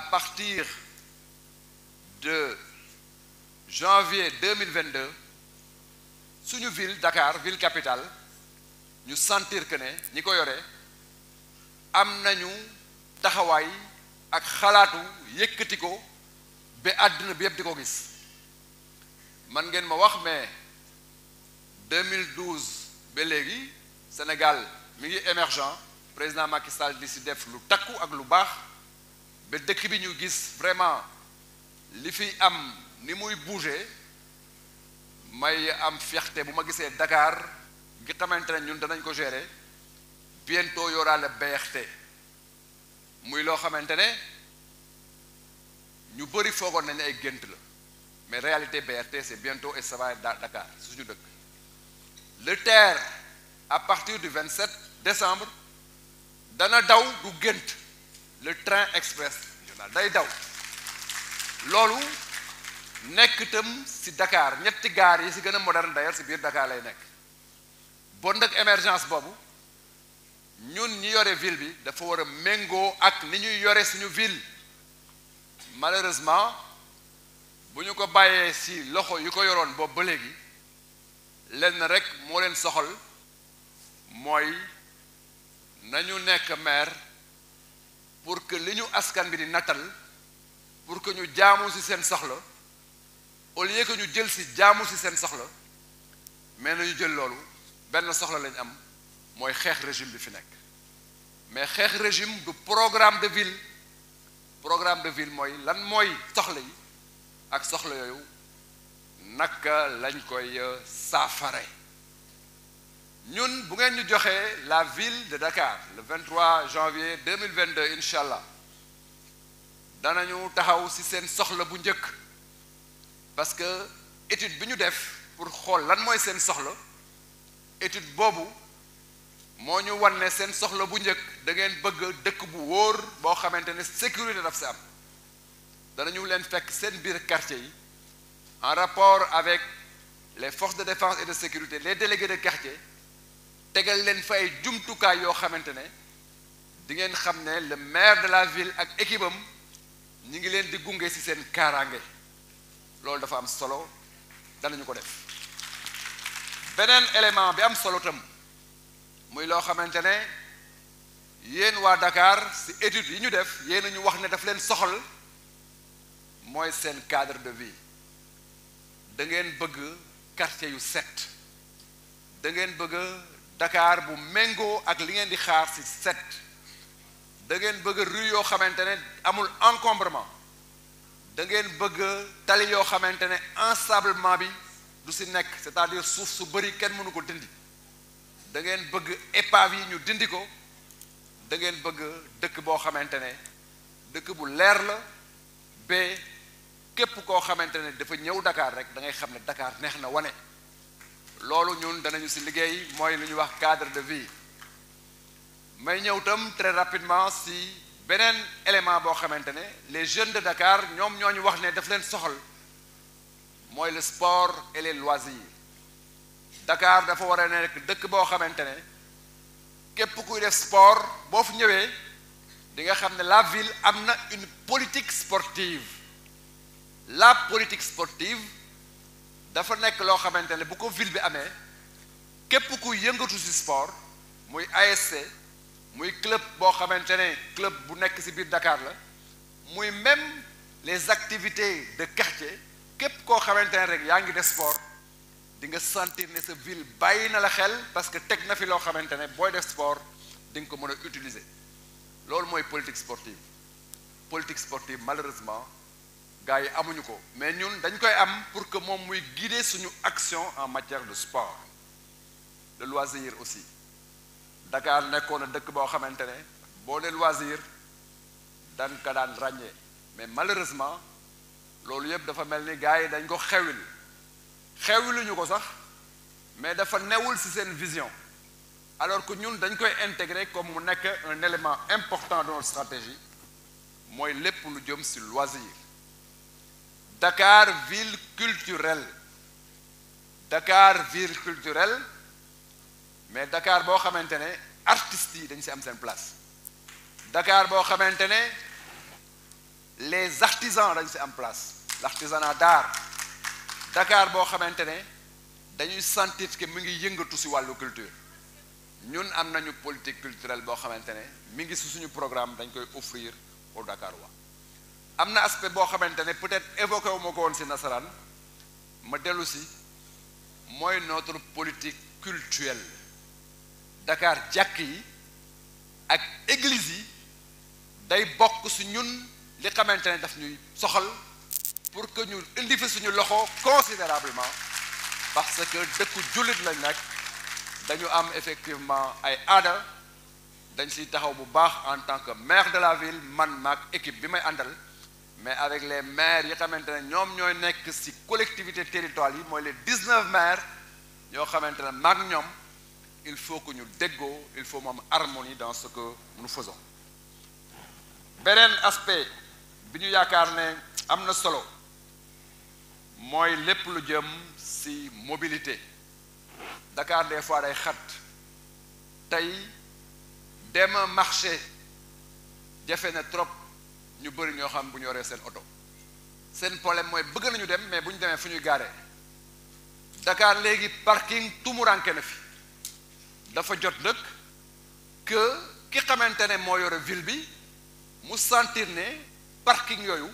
à partir de janvier 2022 suñu ville Dakar ville capitale ñu sentir que ne ñi ko yore am nañu taxawaay ak xalaatu yëkkati ko ba àdduna bi yëpp di ko gis man ngeen ma wax mais 2012 ba léegi Sénégal mi ngi émergent président Macky Sall di si def lu takku ak lu baax ba dëkk bi ñu gis vraiment li fi am ni muy bouger may am fierté bu ma gisee Dakar gi xamante ne ñun danañ ko gérer bientôt y aura le BRT muy loo xamante ne ñu bëri foogoon nañu ay gént la mais réalité BRT c'est bientôt et ça va être Dakar suñu dëkk le TER à partir du 27 décembre dana daw du gént le train express régional day daw loolu nekk itam ci Dakar ñetti gaar yi ci gën a moderne d'ailleurs ci biir Dakar lay nekk bon nag émergence boobu ñun ñi yore ville bi dafa war a méngoo ak ni ñuy yore suñu ville malheureusement bu ñu ko bàyyee ci loxo yu ko yoroon boobu ba léegi lenn rek moo leen soxal mooy nañu nekk maire pour que li ñu askan bi di nattal pour que ñu jaamu ci seen soxla au lieu que ñu jël ci jaamu ci seen soxla mais nañu jël loolu benn soxla lañ am mooy xeex régime bi fi nekk mais xeex régime du programme de ville mooy lan mooy soxla yi ak soxla yooyu naka lañ koy saafare ñun bu ngeen ñu joxee la ville de Dakar le 23 janvier 2022 incha allah danañu taxaw ci seen soxla bu njëkk parce que étude bi ñu def pour xool lan mooy seen soxla étude boobu moo ñu wan ne seen soxla bu njëkk da ngeen bëgg dëkk bu wóor boo xamante ne sécurité daf si am danañu leen fekk seen biir quartier yi en rapport avec les forces de défense et de sécurité les délégués de quartier tegal leen fa ay jumtukaay yoo xamante ne di ngeen xam ne le maire de la ville ak équipe am ñi ngi leen di gunge ci seen kaaraange loolu dafa am solo danañu ko def beneen élément bi am solo tam muy loo xamante ne yéen waa Dakar ci études yi ñu def yéen a ñu wax ne daf leen soxal mooy seen cadre de vie da ngeen bëgg quartier yu set da ngeen bëgg Dakar bu méngoo ak li ngeen di xaar ci set da ngeen bëgg rue yoo xamante ne amul encombrement da ngeen bëgg tali yoo xamante ne ensablement bi du ci nekk c'est-à-dire suuf su bari kenn mënu ko dindi da ngeen bëgg épave yi ñu dindi ko da ngeen bëgg dëkk boo xamante ne dëkk bu leer la ba képp koo xamante ne dafa ñëw Dakar rek da ngay xam ne Dakar neex na wane loolu ñun danañu ci liggéey mooy lu ñuy wax cadre de vie may ñëw tam très rapidement ci beneen élément boo xamante ne les jeunes de Dakar ñoom ñoo ñu wax ne daf leen soxal mooy le sport et les loisirs Dakar dafa war a nekk dëkk boo xamante ne képp kuy def sport boo fi ñëwee di nga xam ne la ville am na une politique sportive la politique sportive dafa nekk loo xamante ne bu ko ville bi amee képp kuy yëngatu ci sport muy ASC muy club boo xamante ne club bu nekk ci biir Dakar la muy même les activités de quartier képp koo xamante ne rek yaa ngi def sport di nga sentir ne sa ville bàyyi na la xel parce que teg na fi loo xamante ne booy def sport di nga ko mën a utiliser loolu mooy politique sportive malheureusement gars yi amuñu ko mais ñun dañ koy am pour que moom muy guider suñu action en matière de sport de loisir aussi Dakar nekkoon na dëkk boo xamante ne boo ne loisir dañ ko daan ràññee mais malheureusement loolu yëpp dafa mel ni gars yi dañ ko xewiluñu ko sax mais dafa newul ci seen vision alors que ñun dañ koy intégrer comme mu nekk un élément important de notre stratégie mooy lépp lu jëm ci loisir Dakar ville culturelle mais Dakar boo xamante ne artistes yi dañ ci am seen place Dakar boo xamante ne les artisans dañ si am place l'artisanat d'art Dakar boo xamante ne dañuy sentir que mi ngi yëngatu si wàllu culture ñun am nañu politique culturelle boo xamante ne mi ngi si suñu programme dañ koy offrir au Dakarois am na aspect boo xamante ne peut-être évoqué wu ma ko woon si nasaraan ma dellu si mooy notre politique culturelle Dakar jàkk yi ak église yi day bokk si ñun li xamante ne daf ñuy soxal pour que ñu indi fi suñu loxo considérablement parce que dëkku jullit lañ nekk dañu am effectivement ay aada dañ siy taxaw bu baax en tant que maire de la ville man maag équipe bi may àndal mais avec les maires yi xamante ne ñoom ñooy nekk si collectivité territoriale yi mooy les 19 maires ñoo xamante ne maag ñoom il faut que ñu déggoo il faut mu am harmonie dans ce que nous faisons beneen aspect bi ñu yaakaar ne am na solo mooy lépp lu jëm ci mobilité Dakar des fois day xat tey dem marché jafe na trop ñu bëri ñoo xam bu ñu yoree seen oto seen problème mooy bëgg nañu dem mais bu ñu demee fu ñuy gaaree Dakar léegi parking tumuranke na fi dafa jot nag que ki xamante ne moo yore ville bi mu sentir ne parking yooyu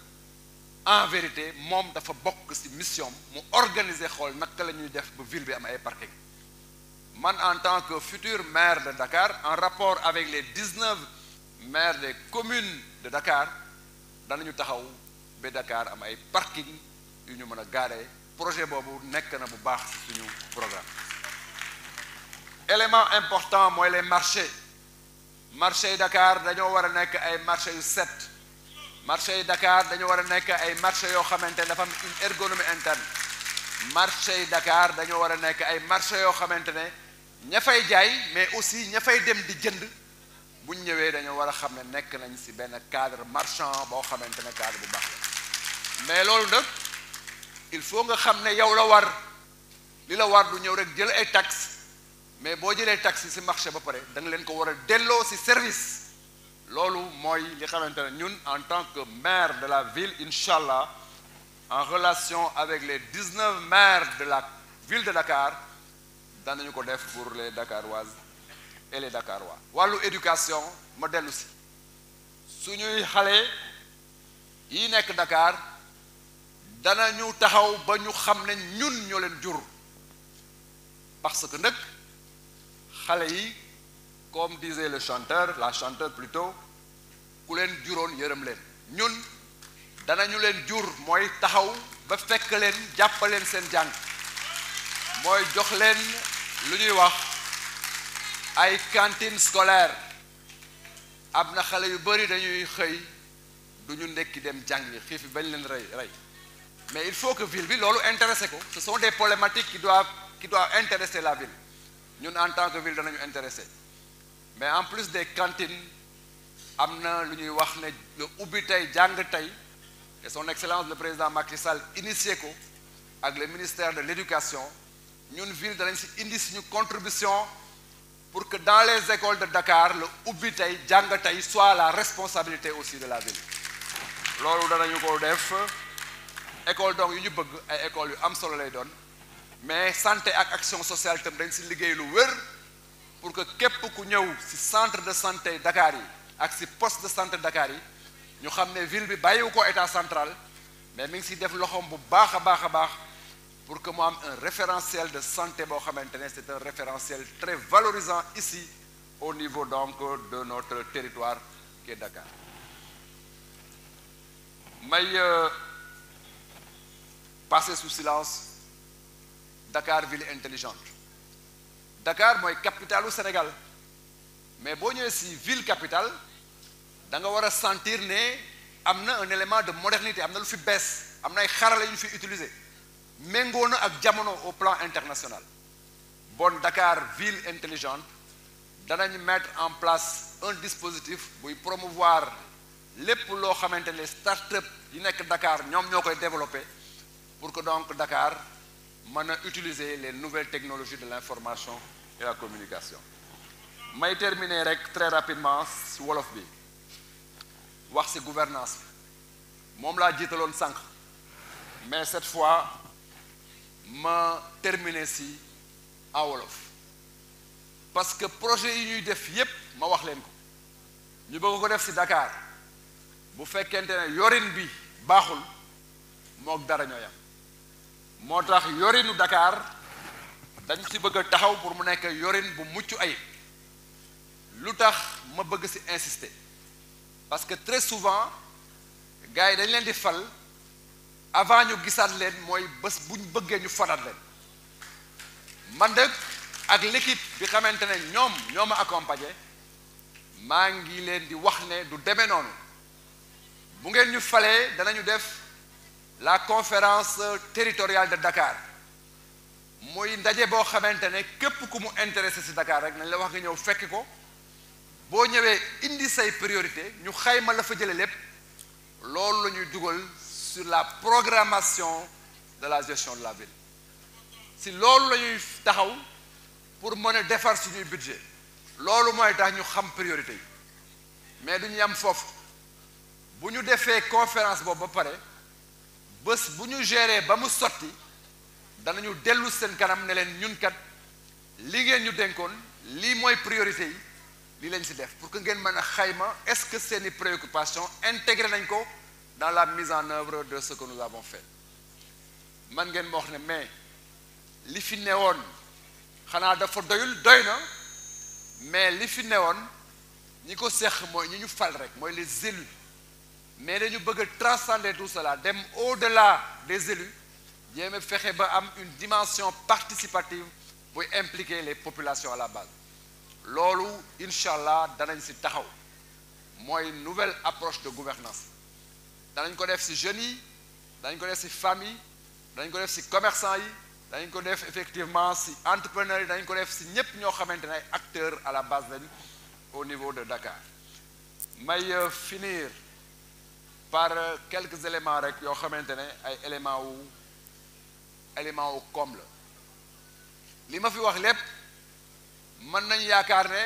en vérité moom dafa bokk ci mission mu organiser xool naka la ñuy def ba ville bi am ay parking man en tant que futur maire de Dakar en rapport avec les 19 maires des communes de Dakar danañu taxaw ba Dakar am ay parking yu ñu mën a gaaree projet boobu nekk na bu baax ci suñu programme élément important mooy les marchés marché yi Dakar dañoo war a nekk ay marché yu set marché yi Dakar dañoo war a nekk ay marché yoo xamante ne dafa am une ergonomie interne marché yi Dakar dañoo war a nekk ay marché yoo xamante ne ña fay jaay mais aussi ña fay dem di jënd bu ñu ñëwee dañoo war a xam ne nekk nañ ci benn cadre marchand boo xamante ne cadre bu baax la mais loolu nag il faut nga xam ne yow la war li la war du ñëw rek jël ay taxes mais boo jëlee taxi ci marché ba pare da nga leen ko war a delloo ci service loolu mooy li xamante ne ñun en tant que maire de la ville incha allah en relation avec les 19 maires de la ville de Dakar danañu ko def pour les Dakaroises et les Dakarois wàllu éducation ma dellu ci suñuy xale yi nekk Dakar danañu taxaw ba ñu xam ne ñun ñoo leen jur parce que nag xale yi comme disait le chanteur la chanteuse plutôt ku leen juróon yërëm leen ñun danañu leen jur mooy taxaw ba fekk leen jàppaleen seen jàng mooy jox leen lu ñuy wax ay cantine scolaire am na xale yu bari dañuy xëy du ñu ndekki dem jàngi xiif bi bañ leen rey mais il faut que ville bi loolu intéressé ko ce sont des problématiques qui doivent intéresser la ville ñun en tant que ville danañu intéressé mais en plus des cantines am na lu ñuy wax ne le ubbi tey jàng tey et son excellence le président Macky Sall initié ko ak le ministère de l'éducation ñun ville danañ ci indi suñu contribution pour que dans les écoles de Dakar le ubbi tey jàng tey soit la responsabilité aussi de la ville loolu danañu ko def école donc yu ñu bëgg ay écoles yu am solo lay doon mais santé ak action sociale tam dañ ci liggéey lu wér pour que képp ku ñëw ci centre de santé Dakar yi ak ci poste de santé Dakar yi ñu xam ne ville bi bàyyiwu ko état central mais mi ngi ci def loxoom bu baax a baax a baax pour que mu am un référentiel de santé boo xamante ne c'est un référentiel très valorisant ici au niveau donc de notre territoire qui est Dakar may passer sous silence Dakar ville intelligente Dakar mooy capitalu Sénégal mais boo ñëwee ci ville capitale da nga war a sentir ne am na un élément de modernité am na lu fi bees am na ay xarala yu ñu fi utiliser méngoo na ak jamono au plan international bon Dakar ville intelligente danañu mettre en place un dispositif buy promouvoir lépp loo xamante ne start-up yi nekk Dakar ñoom ñoo koy développer pour que donc Dakar mën a utiliser les nouvelles technologies de l'information et la communication may terminer rek très rapidement ci wolof bi wax ci gouvernance moom laa jiitaloon sànq mais cette fois ma terminer si en wolof parce que projet yi ñuy def yépp ma wax leen ko ñu bëgg ko def si Dakar bu fekkente ne yorin bi baaxul mook dara ñoo yam moo tax yorinu Dakar dañ ci bëgg a taxaw pour mu nekk yorin bu mucc ayib lu tax ma bëgg ci insister parce que très souvent gars yi dañ leen di fal avant ñu gisaat leen mooy bés bu ñu bëggee ñu falaat leen man de ak l'équipe bi xamante ne ñoo ma accompagné maa ngi leen di wax ne du demee noonu bu ngeen ñu falee danañu def la conférence territoriale de Dakar muy ndaje boo xamante ne képp ku mu intéressé ci Dakar rek nañ la wax nga ñëw fekk ko boo ñëwee indi say priorité ñu xayma la fa jële lépp loolu la ñuy dugal sur la programmation de la gestion de la ville si loolu la ñuy taxaw pour mën a defar suñuy budget loolu mooy tax ñu xam priorité yi mais duñu yam foofu bu ñu defee conférence boobu ba pare bés bu ñu gérer ba mu sotti danañu dellu seen kanam ne leen ñun kat li ngeen ñu dénkoon lii mooy priorité yi lii lañ ci def pour que ngeen mën a xayma est-ce que seeni préoccupations intégré nañ ko dans la mise en œuvre de ce que nous avons fait man ngeen ma wax ne mais li fi newoon xanaa dafa doyul doy na mais li fi newoon ñi ko seq mooy ñi ñu fal rek mooy les élus mais dañu bëgg a transcender tout cela dem au-delà des élus jéem a fexe ba am une dimension participative buy impliquer les populations à la base loolu incha allah danañ ci taxaw mooy nouvelle approche de gouvernance danañ ko def ci jeunes yi danañ ko def ci famille yi danañ ko def ci commerçants yi danañ ko def effectivement ci entrepreneurs yi danañ ko def ci ñépp ñoo xamante ne ay acteurs à la base lañ au niveau de Dakar may finir par quelques éléments rek yoo xamante ne ay éléments wu koom la li ma fi wax lépp mën nañ yaakaar ne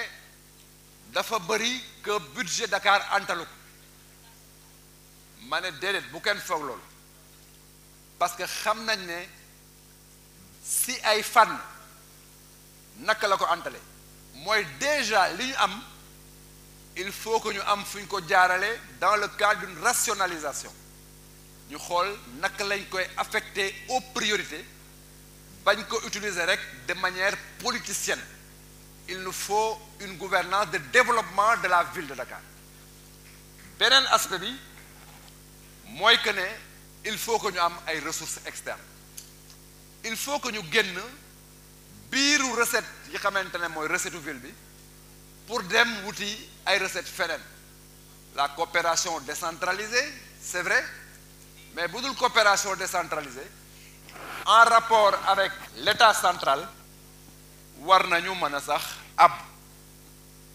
dafa bëri que budget Dakar antalu ko ma ne déedéet bu kenn foog loolu parce que xam nañ ne si ay fànn naka la ko antale mooy déjà li ñu am il faut que ñu am fu ñu ko jaarale dans le cadre d'une rationalisation ñu xool naka lañ koy affecter aux priorités bañ ko utiliser rek de manière politicienne il nous faut une gouvernance de développement de la ville de Dakar beneen aspect bi mooy que ne il faut que ñu am ay ressources externes il faut que ñu génn biiru recette yi xamante ne mooy recette ville bi pour dem wuti ay recettes feneen la coopération décentralisée c'est vrai mais bu dul coopération décentralisée en rapport avec l'État central war nañu mën a sax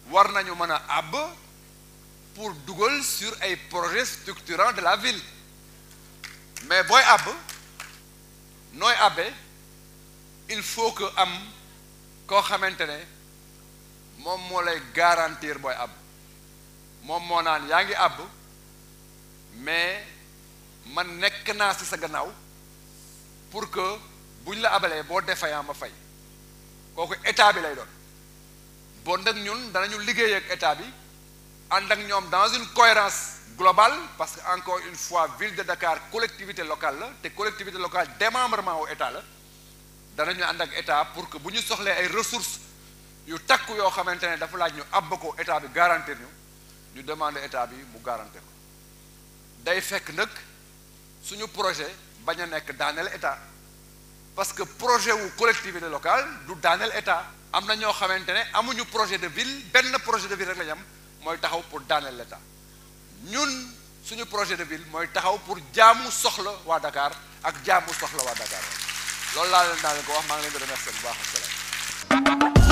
war nañu mën a àbb pour dugal sur ay projets structurants de la ville mais booy àbb nooy àbbee il faut que am koo xamante ne moom moo lay garantir booy àbb moom moo naan yaa ngi àbb mais man nekk naa ci sa gannaaw pour que buñ la abalee boo défaillant ma fay kooku état bi lay doon bon nag ñun danañu liggéey ak état bi ànd ak ñoom dans une cohérence globale parce que encore une fois ville de Dakar collectivité locale la te collectivité locale démembrement au état la danañu ànd ak état pour que bu ñu soxlee ay ressources yu takku yoo xamante ne dafa laaj ñu àbb ko état bi garantir ñu demander état bi mu garantir ko day fekk nag suñu projet bañ a nekk daaneel état parce que projet wu collectivité locale du daaneel état am na ñoo xamante ne amuñu projet de ville benn projet de ville rek la ñu am mooy taxaw pour daaneel l'état ñun suñu projet de ville mooy taxaw pour jaamu soxla waa Dakar ak jaamu soxla waa Dakar loolu laa leen ko wax maa ngi leen di remercier bu baax ak salaam